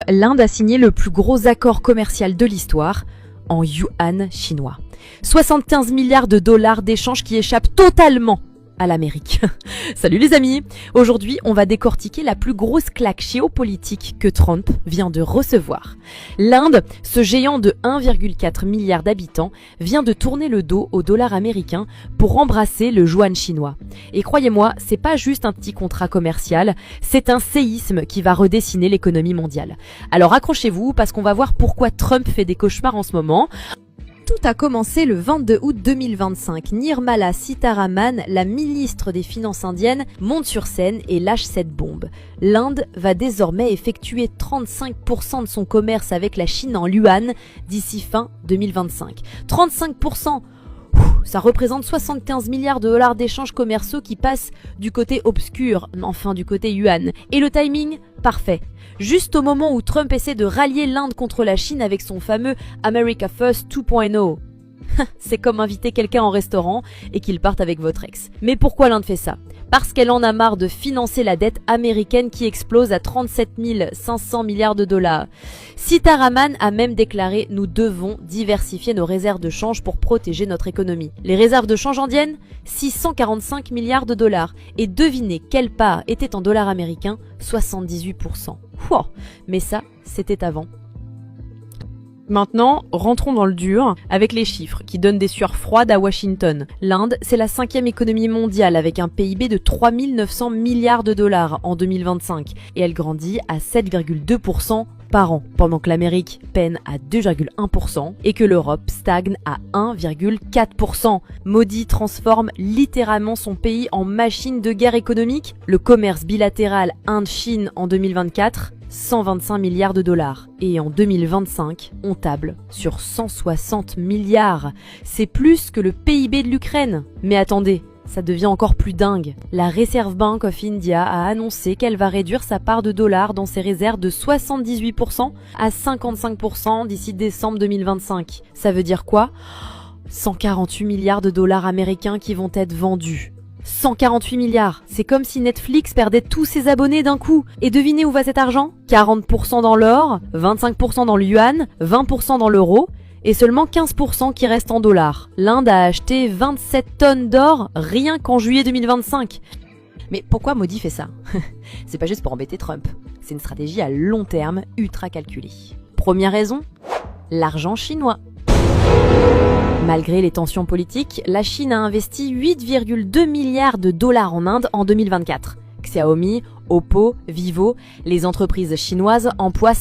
l'Inde a signé le plus gros accord commercial de l'histoire en yuan chinois. 75 milliards de dollars d'échanges qui échappent totalement à l'Amérique. Salut les amis! Aujourd'hui, on va décortiquer la plus grosse claque géopolitique que Trump vient de recevoir. L'Inde, ce géant de 1,4 milliard d'habitants, vient de tourner le dos au dollar américain pour embrasser le yuan chinois. Et croyez-moi, c'est pas juste un petit contrat commercial, c'est un séisme qui va redessiner l'économie mondiale. Alors accrochez-vous parce qu'on va voir pourquoi Trump fait des cauchemars en ce moment. Tout a commencé le 22 août 2025. Nirmala Sitharaman, la ministre des Finances indienne, monte sur scène et lâche cette bombe. L'Inde va désormais effectuer 35% de son commerce avec la Chine en yuan d'ici fin 2025. 35%! Ça représente 75 milliards de dollars d'échanges commerciaux qui passent du côté obscur, enfin du côté yuan. Et le timing? Parfait. Juste au moment où Trump essaie de rallier l'Inde contre la Chine avec son fameux America First 2.0. C'est comme inviter quelqu'un en restaurant et qu'il parte avec votre ex. Mais pourquoi l'Inde fait ça? Parce qu'elle en a marre de financer la dette américaine qui explose à 37 500 milliards de dollars. Sitharaman a même déclaré « Nous devons diversifier nos réserves de change pour protéger notre économie ». Les réserves de change indiennes? 645 milliards de dollars. Et devinez quelle part était en dollars américains? 78%. Wow. Mais ça, c'était avant. Maintenant, rentrons dans le dur avec les chiffres qui donnent des sueurs froides à Washington. L'Inde, c'est la 5e économie mondiale avec un PIB de 3 900 milliards de dollars en 2025 et elle grandit à 7,2% par an, pendant que l'Amérique peine à 2,1% et que l'Europe stagne à 1,4%. Modi transforme littéralement son pays en machine de guerre économique. Le commerce bilatéral Inde-Chine en 2024, 125 milliards de dollars. Et en 2025, on table sur 160 milliards. C'est plus que le PIB de l'Ukraine. Mais attendez, ça devient encore plus dingue. La Reserve Bank of India a annoncé qu'elle va réduire sa part de dollars dans ses réserves de 78% à 55% d'ici décembre 2025. Ça veut dire quoi? 148 milliards de dollars américains qui vont être vendus. 148 milliards. C'est comme si Netflix perdait tous ses abonnés d'un coup. Et devinez où va cet argent? 40% dans l'or, 25% dans le yuan, 20% dans l'euro et seulement 15% qui reste en dollars. L'Inde a acheté 27 tonnes d'or rien qu'en juillet 2025. Mais pourquoi Modi fait ça? C'est pas juste pour embêter Trump. C'est une stratégie à long terme ultra calculée. Première raison, l'argent chinois. Malgré les tensions politiques, la Chine a investi 8,2 milliards de dollars en Inde en 2024. Xiaomi, Oppo, Vivo, les entreprises chinoises emploient